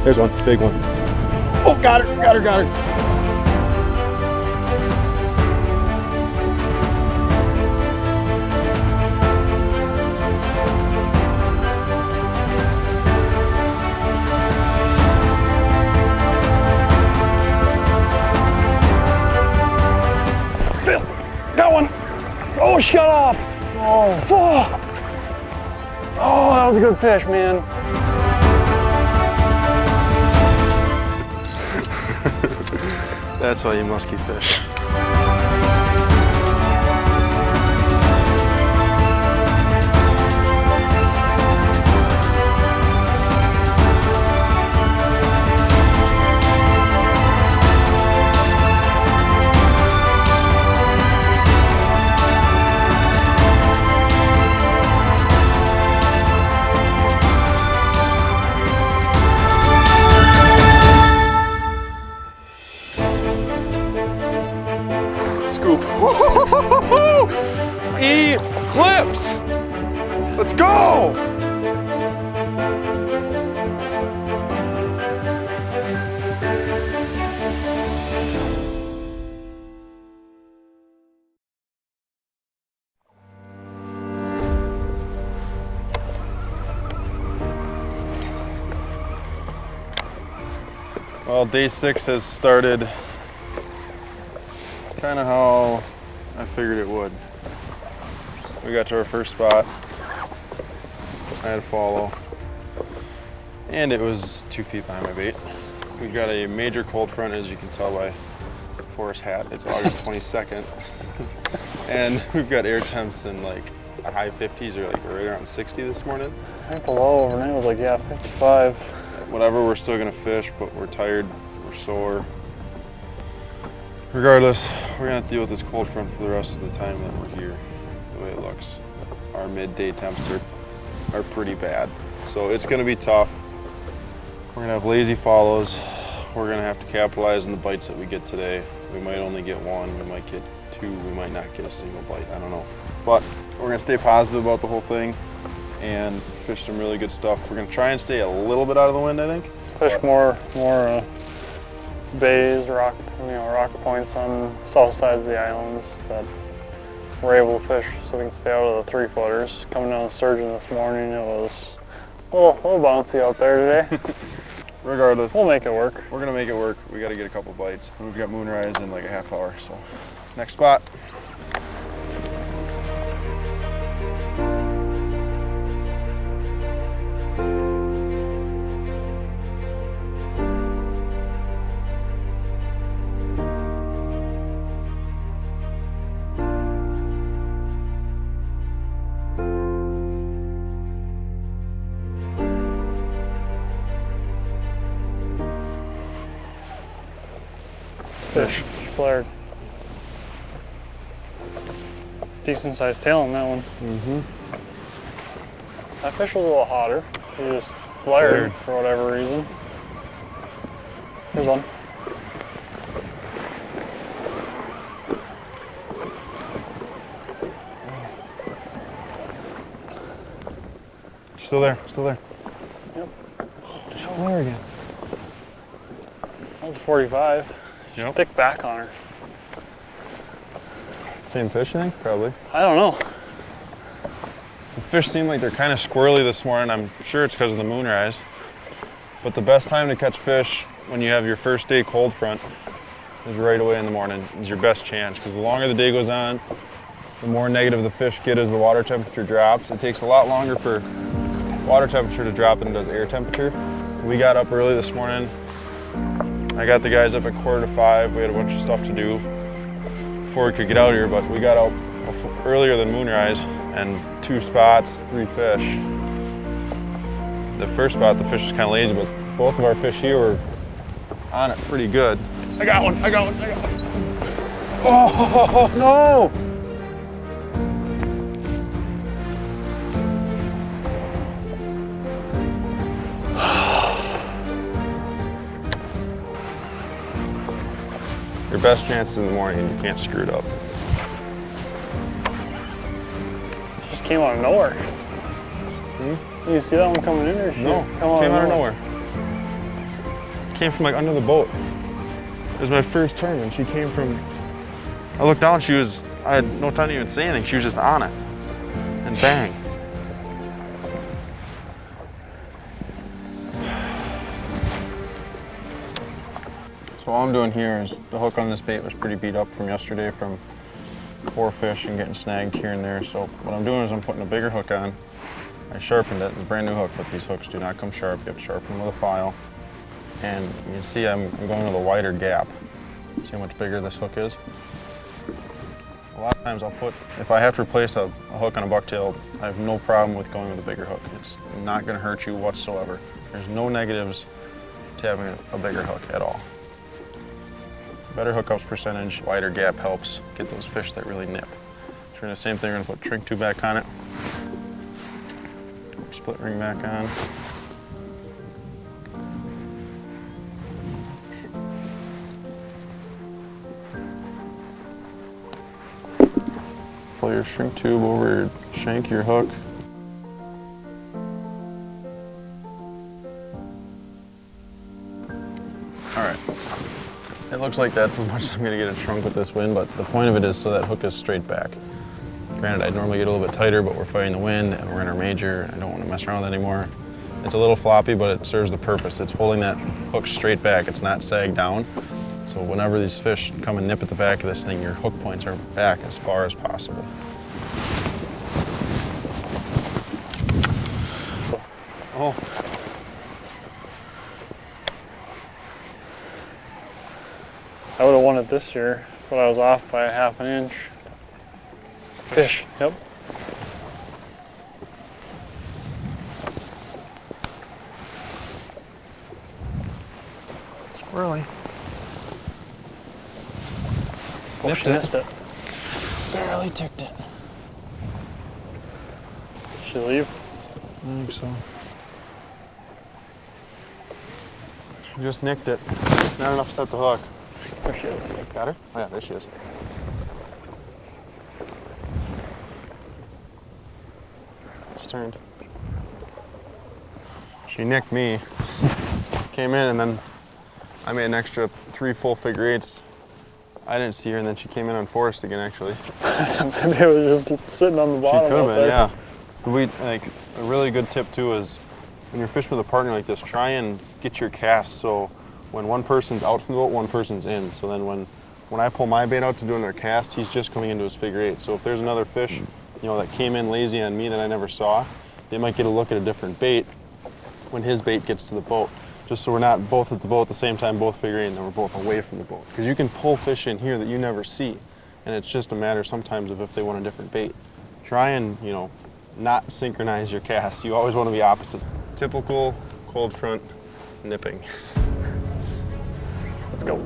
There's one, big one. Oh, got her, got her, got her. Got one. Oh, she got off. Oh, oh, that was a good fish, man. That's why you musky fish. Scoop. Eclipse! Let's go! Well, day 6 has started kind of how I figured it would. We got to our first spot. I had to follow, and it was 2 feet behind my bait. We've got a major cold front, as you can tell by the forest hat. It's August 22nd, and we've got air temps in like the high 50s or like right around 60 this morning. I think the low overnight was like, yeah, 55. Whatever, we're still gonna fish, but we're tired, we're sore. Regardless, we're gonna have to deal with this cold front for the rest of the time that we're here, the way it looks. Our midday temps are pretty bad. So it's gonna be tough. We're gonna have lazy follows. We're gonna have to capitalize on the bites that we get today. We might only get 1, we might get 2, we might not get a single bite, I don't know. But we're gonna stay positive about the whole thing and fish some really good stuff. We're gonna try and stay a little bit out of the wind, I think. Fish more bays, rock points on the south sides of the islands that we're able to fish so we can stay out of the 3-footers. Coming down the sturgeon this morning, it was a little bouncy out there today. Regardless, we'll make it work. We're gonna make it work. We gotta get a couple bites. We've got moonrise in like a half hour, so next spot. Fish flared. Decent sized tail on that one. Mm-hmm. That fish was a little hotter. He just flared for whatever reason. Here's one. Still there, still there. Yep. She'll flare again. That was a 45. Yep. Thick back on her. Same fish, you think? Probably. I don't know. The fish seem like they're kind of squirrely this morning. I'm sure it's because of the moonrise. But the best time to catch fish when you have your first day cold front is right away in the morning. It's your best chance, because the longer the day goes on, the more negative the fish get as the water temperature drops. It takes a lot longer for water temperature to drop than it does air temperature. So we got up early this morning. I got the guys up at 4:45. We had a bunch of stuff to do before we could get out here, but we got out earlier than moonrise, and 2 spots, 3 fish. The first spot, the fish was kind of lazy, but both of our fish here were on it pretty good. I got one, I got one, I got one. Oh, no! Your best chances in the morning, you can't screw it up. Just came out of nowhere. You see that one coming in, or no? Came out of nowhere. came from like under the boat. It was my first turn and she came from, I looked down, I had no time to even say anything, she was just on it. And bang. So all I'm doing here is the hook on this bait was pretty beat up from yesterday from 4 fish and getting snagged here and there. So what I'm doing is I'm putting a bigger hook on. I sharpened it. It's a brand new hook, but these hooks do not come sharp. You have to sharpen them with a file. And you can see I'm going with a wider gap. See how much bigger this hook is? A lot of times if I have to replace a hook on a bucktail, I have no problem with going with a bigger hook. It's not going to hurt you whatsoever. There's no negatives to having a bigger hook at all. Better hookups percentage, wider gap helps get those fish that really nip. So we're doing the same thing, we're going to put shrink tube back on it. Split ring back on. Pull your shrink tube over your shank, your hook. All right. It looks like that's as much as I'm going to get it shrunk with this wind, but the point of it is so that hook is straight back. Granted, I'd normally get a little bit tighter, but we're fighting the wind and we're in our major. And I don't want to mess around with it anymore. It's a little floppy, but it serves the purpose. It's holding that hook straight back. It's not sagged down. So whenever these fish come and nip at the back of this thing, your hook points are back as far as possible. Oh. I would have won it this year, but I was off by a ½ inch. Fish, yep. Squirrely. Oh, she missed it. Barely ticked it. Did she leave? I think so. She just nicked it. Not enough to set the hook. There she is. Got her? Oh yeah, there she is. Just turned. She nicked me. Came in and then I made an extra 3 full figure eights. I didn't see her and then she came in on forest again actually. Maybe it was just sitting on the bottom. She could have been, there. yeah. A really good tip too is when you're fishing with a partner like this, try and get your cast so when one person's out from the boat, one person's in. So then when I pull my bait out to do another cast, he's just coming into his figure eight. So if there's another fish, that came in lazy on me that I never saw, they might get a look at a different bait when his bait gets to the boat. Just so we're not both at the boat at the same time, both figure eight, and then we're both away from the boat. Because you can pull fish in here that you never see. And it's just a matter sometimes of if they want a different bait. Try and, not synchronize your casts. You always want to be opposite. Typical cold front nipping. Let's go.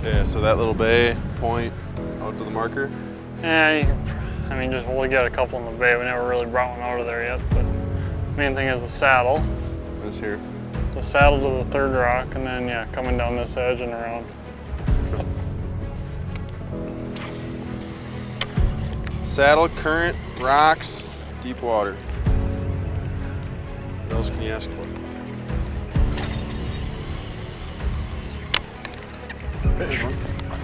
Yeah, so that little bay point out to the marker. Yeah, just we got a couple in the bay. We never really brought one out of there yet, but main thing is the saddle. This here. The saddle to the third rock, and then yeah, coming down this edge and around. Saddle, current, rocks, deep water. What else can you ask for? Fish.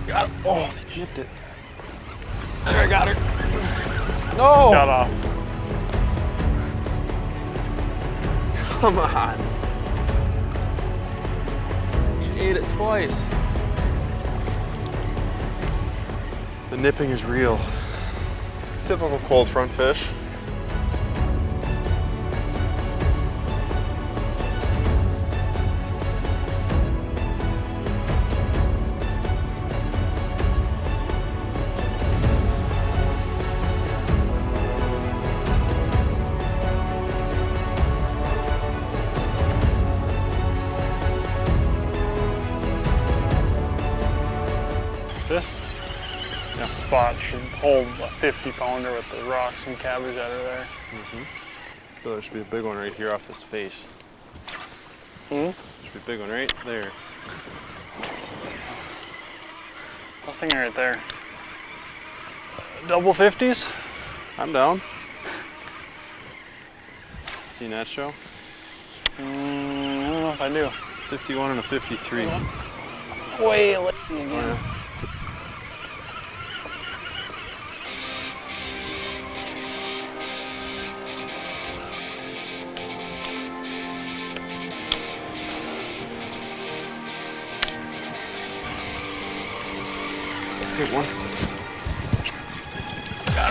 Got it. Oh, they chipped it. There, I got her. No! Got off. Come on. She ate it twice. The nipping is real. Typical cold front fish. This spot should hold a 50-pounder with the rocks and cabbage that are there. So there should be a big one right here off this face. Hmm? Should be a big one right there. This thing right there. Double 50s? I'm down. Seen that show? I don't know if I do. 51 and a 53. Way late again. Yeah. Here's one.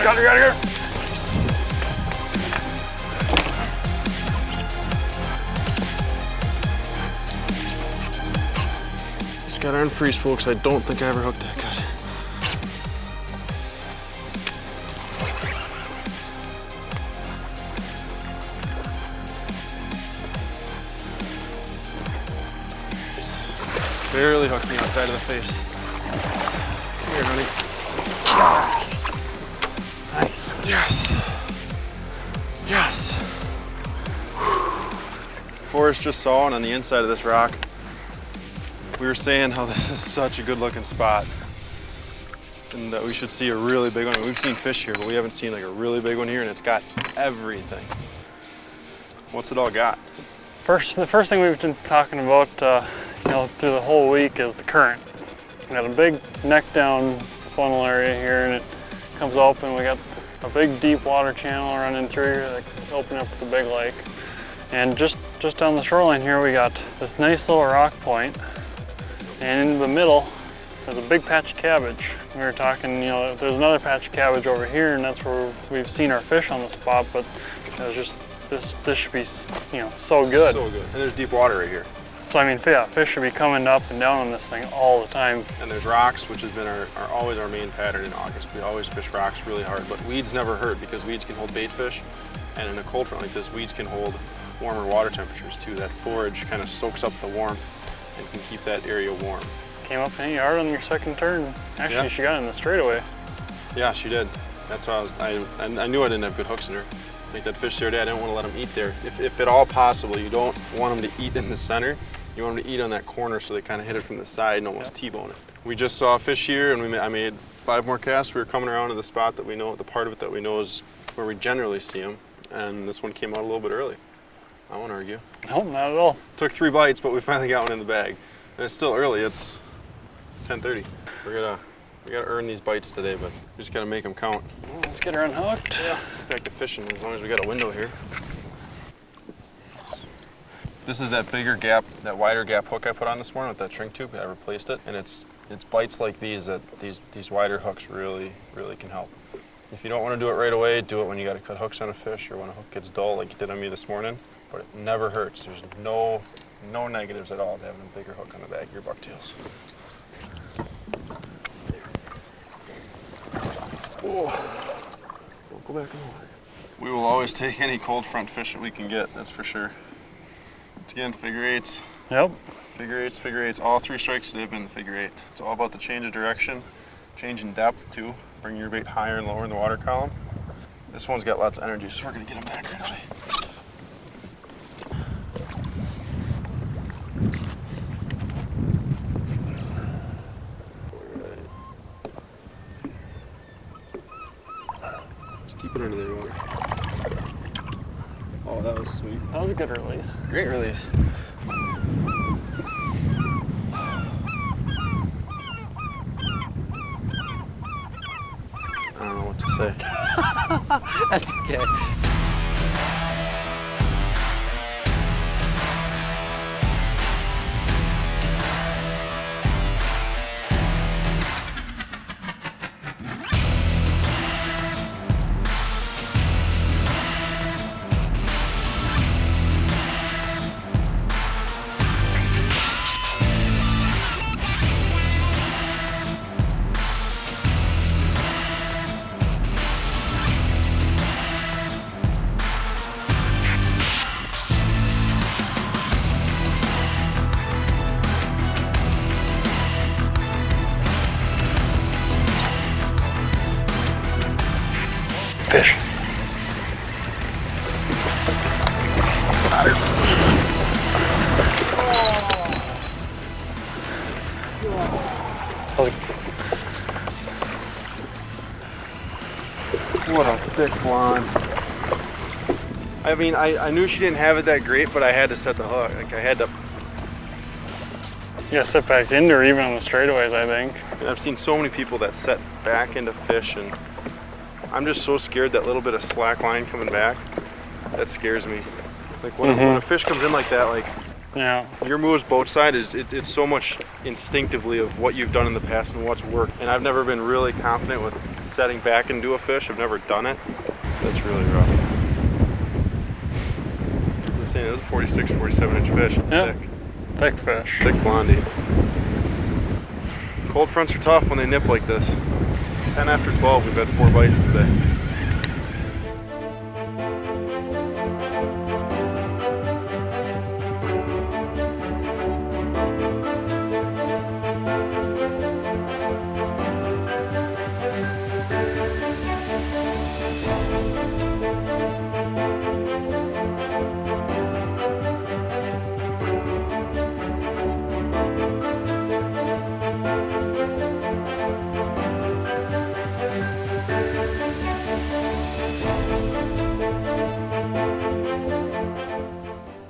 Got her. Just got her on freeze pool because I don't think I ever hooked that good. Barely hooked me outside of the face. Here, honey. Nice. Yes. Yes. Forrest just saw one on the inside of this rock. We were saying how this is such a good looking spot and that we should see a really big one. We've seen fish here, but we haven't seen like a really big one here, and it's got everything. What's it all got? The first thing we've been talking about through the whole week is the current. We got a big neck down funnel area here, and it comes open. We got a big deep water channel running through here that's opening up the big lake. And just down the shoreline here, we got this nice little rock point. And in the middle, there's a big patch of cabbage. We were talking, there's another patch of cabbage over here, and that's where we've seen our fish on the spot, but it was just, this should be, so good. So good. And there's deep water right here. So I mean, yeah, fish should be coming up and down on this thing all the time. And there's rocks, which has been always our main pattern in August. We always fish rocks really hard, but weeds never hurt because weeds can hold bait fish. And in a cold front like this, weeds can hold warmer water temperatures too. That forage kind of soaks up the warmth and can keep that area warm. Came up and hit hard on your second turn. Actually, Yeah. she got in the straightaway. Yeah, she did. That's why I knew I didn't have good hooks in her. Like that fish the other day, I didn't want to let them eat there. If at all possible, you don't want them to eat in the center. You want them to eat on that corner so they kind of hit it from the side and almost T-bone it. We just saw a fish here, and I made 5 more casts. We were coming around to the spot that we know, the part of it that we know is where we generally see them, and this one came out a little bit early. I won't argue. Nope, not at all. Took 3 bites, but we finally got one in the bag. And it's still early. It's 10:30. We gotta earn these bites today, but we just gotta make them count. Well, let's get her unhooked. Yeah. Let's get back to fishing as long as we got a window here. This is that bigger gap, that wider gap hook I put on this morning with that shrink tube. I replaced it, and it's bites like these that these wider hooks really can help. If you don't want to do it right away, do it when you got to cut hooks on a fish or when a hook gets dull, like you did on me this morning. But it never hurts. There's no negatives at all to having a bigger hook on the back of your bucktails. Oh, don't go back in the water. We will always take any cold front fish that we can get. That's for sure. Again, figure eights. Yep. Figure eights. All 3 strikes today have been the figure 8. It's all about the change of direction, change in depth too. Bring your bait higher and lower in the water column. This one's got lots of energy, so we're gonna get him back right away. Just keep it under there, water. Oh, that was sweet. That was a good release. Great release. I don't know what to say. That's okay. What a thick blonde. I mean, I knew she didn't have it that great, but I had to set the hook. Like, I had to. You gotta sit back into her even on the straightaways, I think. And I've seen so many people that set back into fish, and I'm just so scared that little bit of slack line coming back, that scares me. Like when a fish comes in like that, like, yeah, your moves boat side it's so much instinctively of what you've done in the past and what's worked. And I've never been really confident with setting back into a fish. I've never done it. That's really rough. I'm saying it was a 46, 47 inch fish. Yeah. Thick. Thick fish. Thick blondie. Cold fronts are tough when they nip like this. 10 after 12, we've had 4 bites today.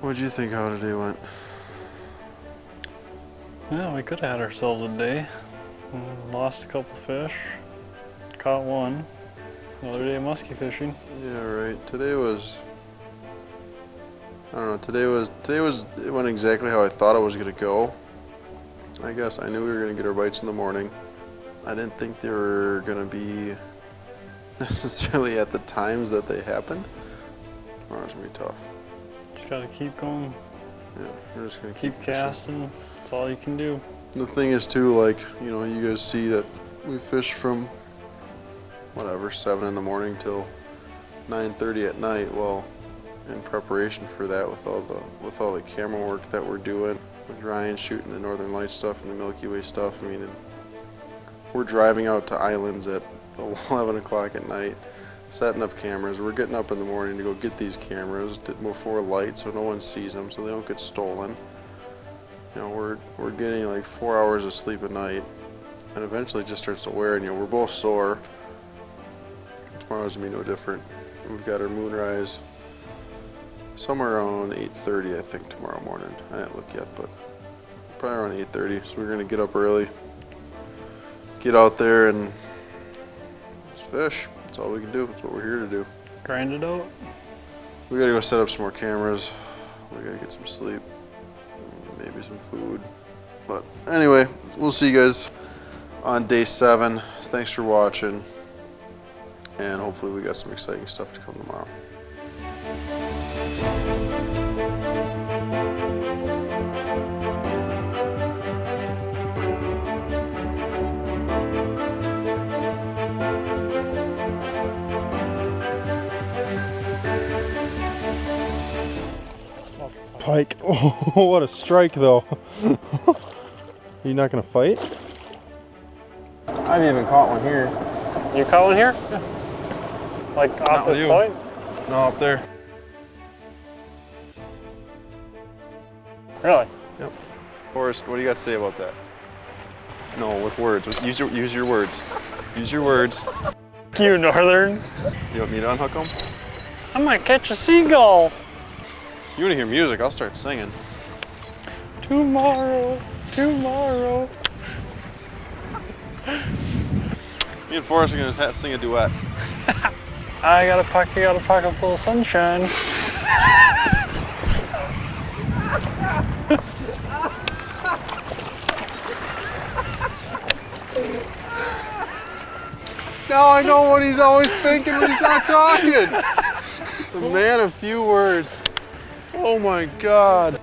What'd you think how today went? Yeah, we could have had ourselves a day. Lost a couple fish. Caught one. Another day of musky fishing. Yeah, right. Today was, I don't know, it went exactly how I thought it was gonna go. I guess I knew we were gonna get our bites in the morning. I didn't think they were gonna be necessarily at the times that they happened. Tomorrow's gonna be tough. Just gotta keep going. Yeah, we're just gonna keep casting. That's all you can do. The thing is too, like, you know, you guys see that we fish from whatever 7 in the morning till 9:30 at night. Well, in preparation for that, with all the camera work that we're doing, with Ryan shooting the Northern Lights stuff and the Milky Way stuff, I mean, we're driving out to islands at 11 o'clock at night, setting up cameras. We're getting up in the morning to go get these cameras before light so no one sees them, so they don't get stolen. You know, we're getting like 4 hours of sleep a night, and eventually it just starts to wear, and you know, we're both sore. Tomorrow's gonna be no different. We've got our moonrise somewhere around 8:30, I think, tomorrow morning. I didn't look yet, but probably around 8:30. So we're gonna get up early, get out there, and just fish. That's all we can do. That's what we're here to do. Grind it out. We gotta go set up some more cameras. We gotta get some sleep, maybe some food. But anyway, we'll see you guys on day 7. Thanks for watching, and hopefully we got some exciting stuff to come tomorrow. Pike. Oh, what a strike though. Are you not gonna fight? I've even caught one here. You caught one here? Yeah. Like off this point? No, up there. Really? Yep. Forrest, what do you got to say about that? No, with words. Use your words. Use your words. You Northern. You want me to unhook them? I might catch a seagull. You want to hear music? I'll start singing. Tomorrow, tomorrow. Me and Forrest are gonna sing a duet. I got a pocket full of sunshine. Now I know what he's always thinking when he's not talking. The man of few words. Oh my God.